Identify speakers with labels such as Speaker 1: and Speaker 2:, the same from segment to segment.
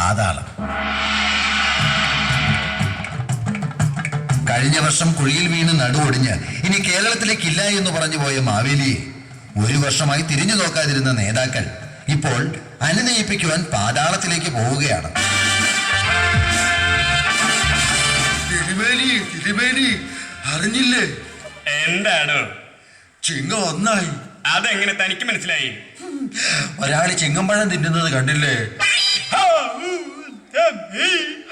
Speaker 1: പാതാളം. കഴിഞ്ഞ വർഷം കുഴിയിൽ വീണ് നടുവൊടിഞ്ഞ് ഇനി കേരളത്തിലേക്കില്ല എന്ന് പറഞ്ഞു പോയ മാവേലിയെ ഒരു വർഷമായി തിരിഞ്ഞു നോക്കാതിരുന്ന നേതാക്കൾ ഇപ്പോൾ അനുനയിപ്പിക്കുവാൻ പാതാളത്തിലേക്ക് പോവുകയാണ്.
Speaker 2: അറിഞ്ഞില്ലേ?
Speaker 3: എന്താണ്?
Speaker 2: ചിങ്ങം ഒന്നായി.
Speaker 3: അതെങ്ങനെ തനിക്ക് മനസ്സിലായി?
Speaker 2: ഒരാള് ചിങ്ങമ്പഴം തിന്നുന്നത് കണ്ടില്ലേ?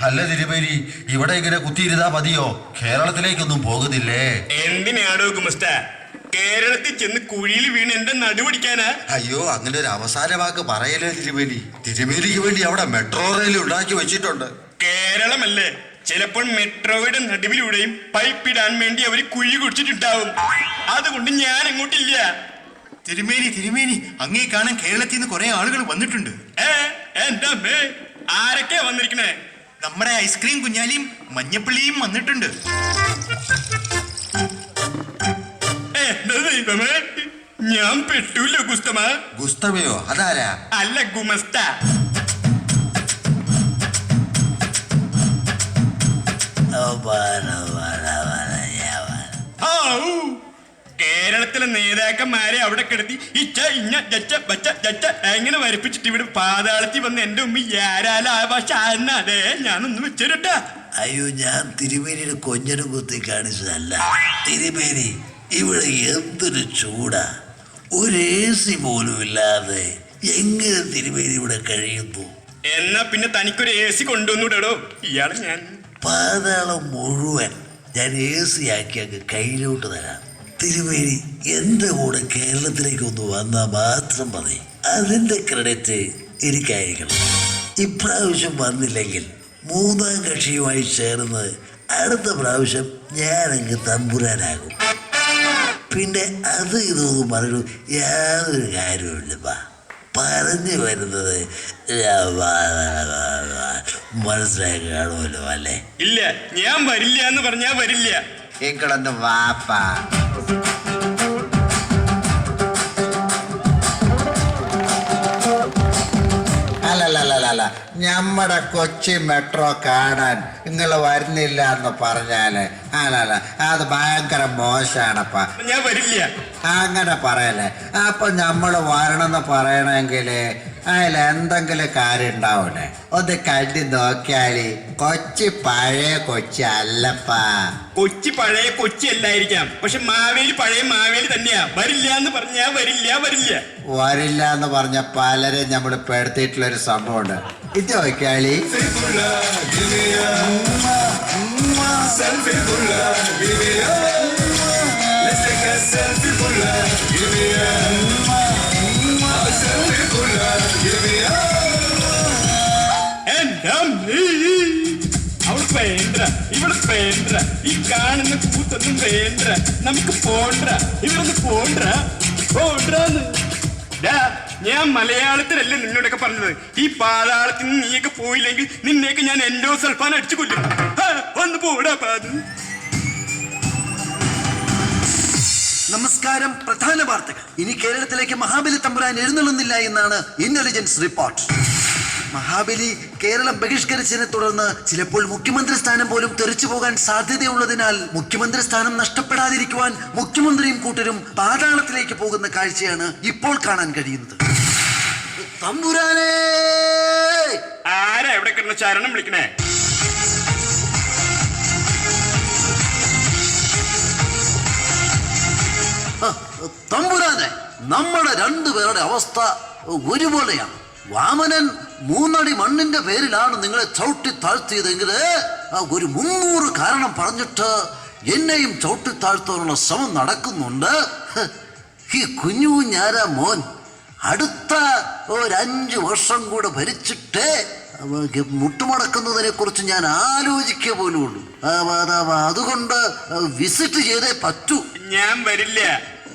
Speaker 2: അല്ല തിരുമേനി, ഇവിടെ ഇങ്ങനെ കുത്തിയിരുന്നാ മതിയോ? കേരളത്തിലേക്കൊന്നും പോകുന്നില്ലേ?
Speaker 3: എന്തിനാടോ ഗുമസ്ത കേരളത്തിൽ ചെന്ന് കുഴിയിൽ വീണ് എന്റെ നടുപിടിക്കാനാ?
Speaker 2: അയ്യോ, അങ്ങനെ ഒരു അവസാന വാക്ക് പറയല്ലേ തിരുമേനി. തിരുമേനിക്ക് വേണ്ടി അവിടെ മെട്രോ റെയിൽ ഉണ്ടാക്കി വെച്ചിട്ടുണ്ട്.
Speaker 3: കേരളമല്ലേ, ചിലപ്പോൾ മെട്രോയുടെ നടുവിലൂടെയും പൈപ്പിടാൻ വേണ്ടി അവര് കുഴി കുടിച്ചിട്ടുണ്ടാവും. അതുകൊണ്ട് ഞാൻ അങ്ങോട്ടില്ല.
Speaker 4: തിരുമേനി അങ്ങേ കാണാൻ കേരളത്തിൽ നിന്ന് കുറെ ആളുകൾ വന്നിട്ടുണ്ട്.
Speaker 3: എന്റെ അമ്മേ, ആരൊക്കെയാ വന്നിരിക്കണേ?
Speaker 4: നമ്മുടെ ഐസ്ക്രീം കുഞ്ഞാലിയും മഞ്ഞപ്പള്ളിയും വന്നിട്ടുണ്ട്.
Speaker 3: എന്റെ ദൈവമേ, ഞാൻ പെട്ടൂല്ലോ ഗുസ്തമാ.
Speaker 2: ഗുസ്തമയോ? അതാരാ?
Speaker 3: അല്ല, ഗുമസ്ത. കേരളത്തിലെ നേതാക്കന്മാരെ അവിടെ കിടത്തി ഇച്ച ഇഞ്ഞ ജച്ച ബച്ച ജച്ച എങ്ങനെ വരപ്പിച്ചിട്ട് ഇവിടെ പാതാളത്തിൽ വന്ന് എന്റെ ഉമ്മ യാരാല ആവാശാതെ ഞാനൊന്ന് വെച്ചിട്ടാ.
Speaker 5: അയ്യോ, ഞാൻ തിരുമേനിയുടെ കൊഞ്ഞനും കുത്തി കാണിച്ചതല്ല. തിരുമേനി, ഇവിടെ എന്തൊരു ചൂടാ! ഒരു AC പോലും ഇല്ലാതെ എങ്ങനെ തിരുമേനി ഇവിടെ കഴിയുന്നു?
Speaker 3: എന്നാ പിന്നെ തനിക്കൊരു AC കൊണ്ടുവന്നൂടോ. ഇയാള് ഞാൻ
Speaker 5: പാതാളം മുഴുവൻ ഞാൻ AC ആക്കി അങ്ങ് കയ്യിലോട്ട് തരാം. തിരുമേനി എൻ്റെ കൂടെ കേരളത്തിലേക്ക് ഒന്ന് വന്നാൽ മാത്രം മതി. അതിൻ്റെ ക്രെഡിറ്റ് എനിക്കായിരിക്കണം. ഇപ്രാവശ്യം വന്നില്ലെങ്കിൽ മൂന്നാം കക്ഷിയുമായി ചേർന്ന് അടുത്ത പ്രാവശ്യം ഞാനങ്ങ് തമ്പുരാനാകും. പിന്നെ അത് ഇതൊന്നും പറഞ്ഞു യാതൊരു കാര്യമില്ല. പറഞ്ഞു വരുന്നത് മനസ്സിലായി കാണുമല്ലോ അല്ലേ?
Speaker 3: ഇല്ല, ഞാൻ വരില്ല എന്ന് പറഞ്ഞാ വരില്ല.
Speaker 2: ഇങ്ങളൊന്ന് വാപ്പാ. അല്ല, നമ്മുടെ കൊച്ചി മെട്രോ കാണാൻ നിങ്ങൾ വരുന്നില്ല എന്ന് പറഞ്ഞാല് അല്ല, അത് ഭയങ്കര മോശമാണപ്പാ.
Speaker 3: ഞാൻ വരില്ല.
Speaker 2: അങ്ങനെ പറയല്ലേ. അപ്പൊ നമ്മള് വരണമെന്ന് പറയണെങ്കില് അതിലെന്തെങ്കിലും കാര്യം ഉണ്ടാവൂലേ? ഒന്ന് കണ്ടി നോക്കിയാല് കൊച്ചി പഴയ കൊച്ചി അല്ലപ്പാ.
Speaker 3: കൊച്ചി പഴയ കൊച്ചി അല്ലായിരിക്കാം, പക്ഷെ മാവേലി പഴയ മാവേലി തന്നെയാ. വരില്ല എന്ന് പറഞ്ഞാ വരില്ല.
Speaker 2: വരില്ല എന്ന് പറഞ്ഞ പലരും നമ്മൾ പെടുത്തിയിട്ടുള്ളൊരു സംഭവമുണ്ട്. ഇത് നോക്കിയാളി.
Speaker 3: അവിടെ വേണ്ട, ഇവിടെ വേണ്ട, ഈ കാണുന്ന കൂത്തൊന്നും വേണ്ട. നമുക്ക് പോണ്ട, ഇവിടെ പോണ്ടാന്ന്. ഞാൻ മലയാളത്തിലല്ലേ നിന്നോടൊക്കെ പറഞ്ഞത്. ഈ പാതാളത്തിൽ നിന്ന് നീയൊക്കെ പോയില്ലെങ്കിൽ നിന്നെയൊക്കെ ഞാൻ എൻഡോസൾഫാൻ അടിച്ചു കൊല്ലും. ഒന്ന് പോടാ പാത്.
Speaker 6: നമസ്കാരം. പ്രധാന വാർത്തകൾ. ഇനി കേരളത്തിലേക്ക് മഹാബലി തമ്പുരാൻ എഴുന്നള്ളുന്നില്ല എന്നാണ് ഇന്റലിജൻസ് റിപ്പോർട്ട്. മഹാബലി കേരളം ബഹിഷ്കരിച്ചതിനെ തുടർന്ന് ചിലപ്പോൾ മുഖ്യമന്ത്രി സ്ഥാനം പോലും തെറിച്ചു പോകാൻ സാധ്യതയുള്ളതിനാൽ മുഖ്യമന്ത്രി സ്ഥാനം നഷ്ടപ്പെടാതിരിക്കുവാൻ മുഖ്യമന്ത്രിയും കൂട്ടരും പാതാളത്തിലേക്ക് പോകുന്ന കാഴ്ചയാണ് ഇപ്പോൾ കാണാൻ കഴിയുന്നത്. തമ്പുരാനേ!
Speaker 3: ആരാ എവിടെ കിടന്ന ശരണം വിളിക്കണേ?
Speaker 6: തമ്പുരാനെ, നമ്മുടെ രണ്ടുപേരുടെ അവസ്ഥ ഒരുപോലെയാണ്. വാമനൻ 3 അടി മണ്ണിന്റെ പേരിലാണ് നിങ്ങളെ ചവിട്ടി താഴ്ത്തിയതെങ്കിൽ ഒരു 300 കാരണം പറഞ്ഞിട്ട് എന്നെയും ചവിട്ടി താഴ്ത്താനുള്ള ശ്രമം നടക്കുന്നുണ്ട്. ഈ കുഞ്ഞാരാ മോൻ അടുത്ത 5 വർഷം കൂടെ ഭരിച്ചിട്ടേ മുട്ടുമടക്കുന്നതിനെ കുറിച്ച് ഞാൻ ആലോചിക്കുക പോലും ഉള്ളൂ. അതുകൊണ്ട് വിസിറ്റ് ചെയ്തേ പറ്റൂ.
Speaker 3: ഞാൻ വരില്ല.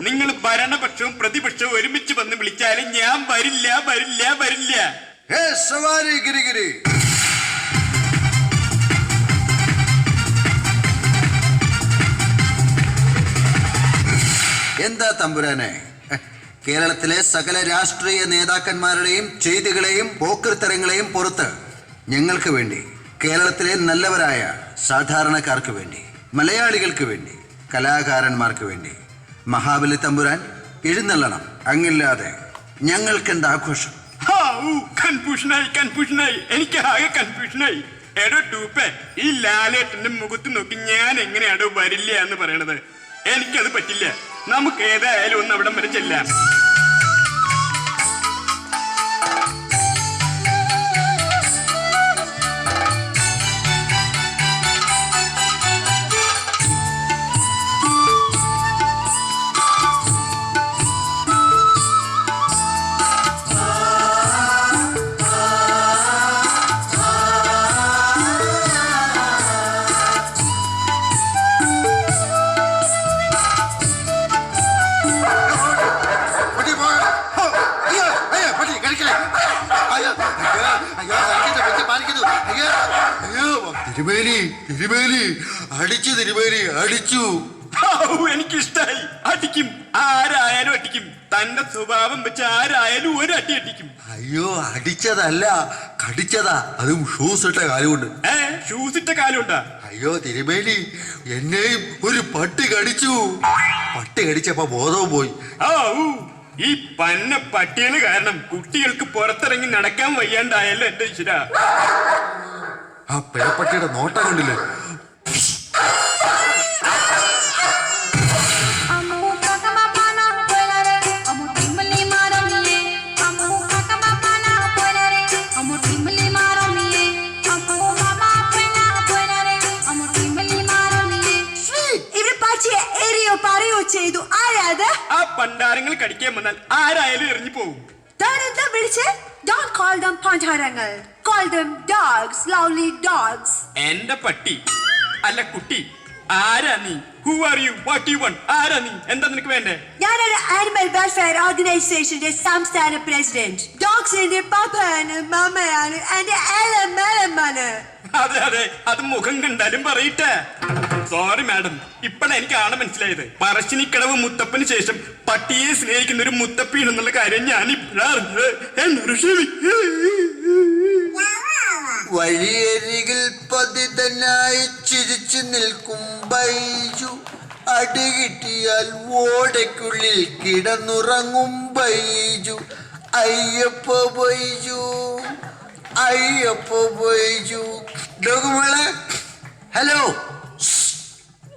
Speaker 3: നിങ്ങൾ ഭരണപക്ഷവും പ്രതിപക്ഷവും ഒരുമിച്ച് വന്ന് വിളിച്ചാലും ഞാൻ വരില്ല.
Speaker 6: എന്താ തമ്പുരാനെ, കേരളത്തിലെ സകല രാഷ്ട്രീയ നേതാക്കന്മാരുടെയും ചെയ്തികളെയും പോക്കൃത്തരങ്ങളെയും പുറത്ത് ഞങ്ങൾക്ക് വേണ്ടി, കേരളത്തിലെ നല്ലവരായ സാധാരണക്കാർക്ക് വേണ്ടി, മലയാളികൾക്ക് വേണ്ടി, കലാകാരന്മാർക്ക് വേണ്ടി മഹാബലി തമ്പുരാൻ എഴുന്നള്ളണം. അങ്ങില്ലാതെ ഞങ്ങൾക്കെന്ത് ആഘോഷം?
Speaker 3: കൺഫ്യൂഷനായി എനിക്ക് ആകെ കൺഫ്യൂഷനായി. എടോ ടൂപ്പേ, ഈ ലാലേട്ടന്റെ മുഖത്ത് നോക്കി ഞാൻ എങ്ങനെയാണോ വരില്ല എന്ന് പറയണത്? എനിക്കത് പറ്റില്ല. നമുക്ക് ഏതായാലും ഒന്ന് അവിടം വരെ ചെല്ലാം.
Speaker 2: പട്ടി പോ. ഹോ, അയ്യോ, അയ്യോ, പട്ടി കഴിക്കലേ. അയ്യോ, അയ്യോ, അയ്യോ, കഴിക്കട്ടെ, പട്ടി പാലിക്കുന്നു. അയ്യോ, അയ്യോ, തിരുമേനി, തിരുമേനി, അടിച്ചു തിരുമേനി, അടിച്ചു.
Speaker 3: എനിക്കിഷ്ടായി. അടിക്കും, ആരായാലും അടിക്കും. തന്റെ സ്വഭാവം വെച്ച് ആരായാലും ഒരു അടി അടിക്കും.
Speaker 2: അയ്യോ, അടിച്ചതല്ല, കടിച്ചതാ. അതും ഷൂസ് ഇട്ട കാലുകൊണ്ട്.
Speaker 3: ഷൂസ് ഇട്ട കാലുണ്ടാ?
Speaker 2: അയ്യോ തിരുമേനി, എന്നെയും ഒരു പട്ടി കടിച്ചു. പട്ടി കടിച്ചപ്പോ ബോധവും പോയി.
Speaker 3: ഈ പന്ന പട്ടികള് കാരണം കുട്ടികൾക്ക് പുറത്തിറങ്ങി നടക്കാൻ വയ്യാണ്ടായല്ലോ എന്റെ ഈശ്വര.
Speaker 2: ആ പേപ്പട്ടിയുടെ നോട്ടം കണ്ടില്ലേ?
Speaker 7: ചെയ്തു. ആരാത്?
Speaker 3: ആ പണ്ടാരങ്ങൾ കടിക്കാൻ വന്നാൽ ആരായാലും എറിഞ്ഞു പോകും.
Speaker 7: Don't call them പണ്ടാരങ്ങൾ. Call them dogs, lovely dogs.
Speaker 3: എന്റെ പട്ടി അല്ല കുട്ടി. ആരാ നീ? Who are you? What do you want? ആരാ നീ? എന്താ നിനക്ക് വേണ്ടേ?
Speaker 7: ഞാനൊരു ആനിമൽ വെൽഫെയർ ഓർഗനൈസേഷന്റെ സംസ്ഥാന പ്രസിഡന്റ്. ഡോഗ്സിന്റെ പപ്പയാണ്, മമ്മയാണ്, എന്റെ എലമാണ്.
Speaker 3: അതെ അതെ, അത് മുഖം കണ്ടാലും പറയട്ടെ. സോറി മാഡം, ഇപ്പഴാ എനിക്ക് ആണ് മനസ്സിലായത്. പറശ്ശിനിക്കടവ് മുത്തപ്പന് ശേഷം പട്ടിയെ സ്നേഹിക്കുന്ന ഒരു മുത്തപ്പീണെന്നുള്ള കാര്യം ഞാൻ
Speaker 2: വഴിയരികിൽ പതിതനായി ചിരിച്ചു നിൽക്കും ബൈജു, അടി കിട്ടിയാൽ ഓടയ്ക്കുള്ളിൽ കിടന്നുറങ്ങും ബൈജു. അയ്യപ്പ ബൈജു, അയ്യപ്പ ബൈജു. ഡോകുമോളെ, ഹലോ.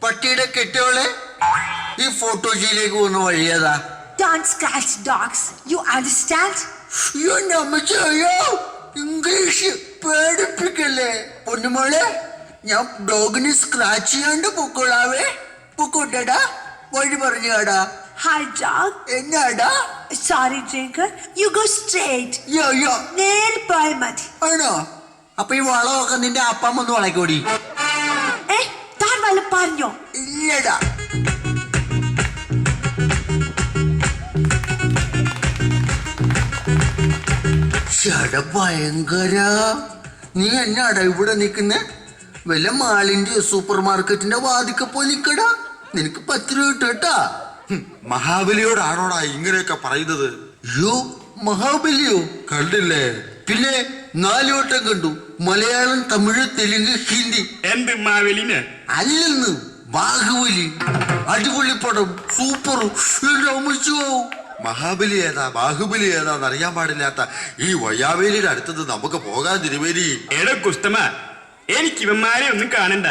Speaker 2: പട്ടിയുടെ കെട്ടോളെ, ഈ ഫോട്ടോജിയിലേക്ക് പോകുന്ന വഴിയതാ.
Speaker 7: Don't scratch dogs. You understand?
Speaker 2: English പേടിപ്പിക്കല്ലേ പൊന്നുമോളെ. ഞാൻ ഡോഗിനെ സ്ക്രാച്ച് ചെയ്യാണ്ട് പൊക്കോളാവേ. പൊക്കോട്ടടാ, വഴി പറഞ്ഞാടാ.
Speaker 7: Hi dog.
Speaker 2: എന്നാടാ?
Speaker 7: Sorry drinker. You go straight.
Speaker 2: യോ
Speaker 7: നേരെ പോയാൽ മതി.
Speaker 2: ആണോ? അപ്പൊ ഈ വളമൊക്കെ നിന്റെ അപ്പം ഒന്ന് വളക്കോടി.
Speaker 7: താൻ വല്ല പറഞ്ഞോ?
Speaker 2: ഇല്ലടാ. ഭയങ്കര. നീ എന്നാടാ ഇവിടെ നിൽക്കുന്നെ? വല്ല മാളിന്റെ സൂപ്പർ മാർക്കറ്റിന്റെ വാതിക്ക പോയി നിക്കടാ. നിനക്ക് 10 രൂപ കിട്ടാ. മഹാബലിയോടാണോടാ ഇങ്ങനെയൊക്കെ പറയുന്നത്? യോ, മഹാബലിയോ കണ്ടില്ലേ? പിന്നെ 4 വട്ടം കണ്ടു. മലയാളം, തമിഴ്, തെലുങ്ക്, ഹിന്ദി.
Speaker 3: എന്ത് മാവേലിന്?
Speaker 2: അല്ലെന്ന്, ബാഹുബലി. അടിപൊളി പടം, സൂപ്പർ. മഹാബലി ഏതാ ബാഹുബലി ഏതാന്ന് അറിയാൻ പാടില്ലാത്ത ഈ വയ്യാവേലിയുടെ അടുത്തത് നമുക്ക് പോകാൻ തിരുവേലി.
Speaker 3: എടോ കുസ്തമ, എനിക്ക് ഇവന്മാരെ ഒന്നും കാണണ്ട.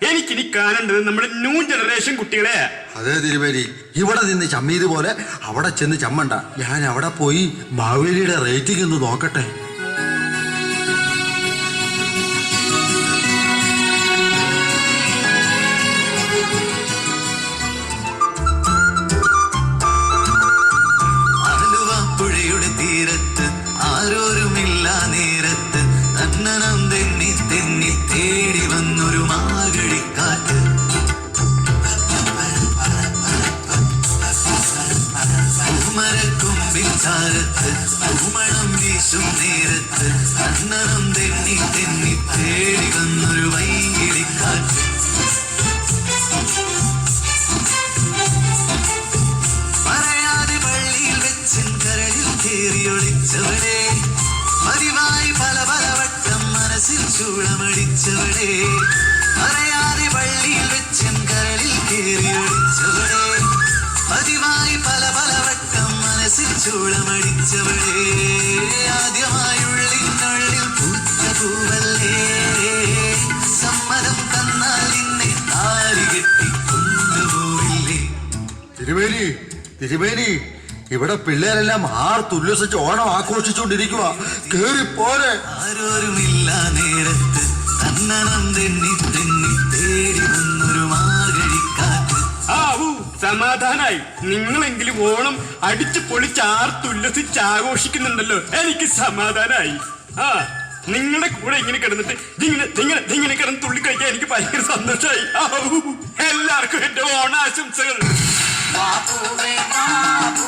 Speaker 3: എനിക്കിനി കാണേണ്ടത് നമ്മുടെ ന്യൂ ജനറേഷൻ കുട്ടികളെ.
Speaker 2: അതെ തിരുവേലി, ഇവിടെ നിന്ന് ചമ്മീത് പോലെ അവിടെ ചെന്ന് ചമ്മണ്ട. ഞാൻ അവിടെ പോയി മാവേലിയുടെ റേറ്റിംഗ് ഒന്ന് നോക്കട്ടെ.
Speaker 8: പുഴയുടെ തീരത്ത് ആരോരുമില്ല നേരത്ത് തന്നനം തെന്നി തെന്നി തേടി വന്നൊരു മാർഗഴിക്കാറ്റ്. പൂമരക്കൊമ്പിൻ ചാരത്ത് പൂമണം വീശും നേരത്ത് തന്നനം തെന്നി തെന്നി തേടി വന്നൊരു വൈകിളിക്കാറ്റ്. പറയാതെ പള്ളിയിൽ വെച്ചൻ കരളിൽ കേറിയൊളിച്ചവരെ പതിവായി പല പല വട്ടം മനസ്സിൽ ചൂളമടിച്ചവളെ അറിയാതെ പള്ളിയിൽ വെച്ചൻ കരളിൽ കേറിയൊളിച്ചവളെ പതിവായി പല പല വട്ടം മനസ്സിൽ ചൂളമടിച്ചവളെ ആദ്യമായി ഉള്ളിനുള്ളിൽ പൂത്ത പൂവല്ലേ സമ്മതം തന്നാൽ നിന്നെ താലി കെട്ടി കൊണ്ടുപോവില്ലേ.
Speaker 2: തിരുമേനി ഇവിടെ പിള്ളേരെല്ലാം ആർത്തുല്ലസിച്ച് ഓണം ആഘോഷിച്ചുകൊണ്ടിരിക്കുക. കേറിപ്പോരെ.
Speaker 8: ആരോരുമില്ല നേരത്ത് തന്നനം തെന്നി തെന്നി തേടി വന്നൊരു മാർഗഴിക്കാറ്റ്.
Speaker 3: ആവൂ സമാധാനായി. നിങ്ങളെങ്കിലും ഓണം അടിച്ചു പൊളിച്ച് ആർത്തുല്ലസിച്ച് ആഘോഷിക്കുന്നുണ്ടല്ലോ, എനിക്ക് സമാധാനായി. ആ നിങ്ങളുടെ കൂടെ ഇങ്ങനെ കിടന്നിട്ട് ഇങ്ങനെ കിടന്ന് തുള്ളി കഴിക്കാൻ എനിക്ക് ഭയങ്കര സന്തോഷമായി. ആവൂ എല്ലാവർക്കും എന്റെ ഓണാശംസകൾ.
Speaker 8: ബാപ്പുവേ ബാപ്പു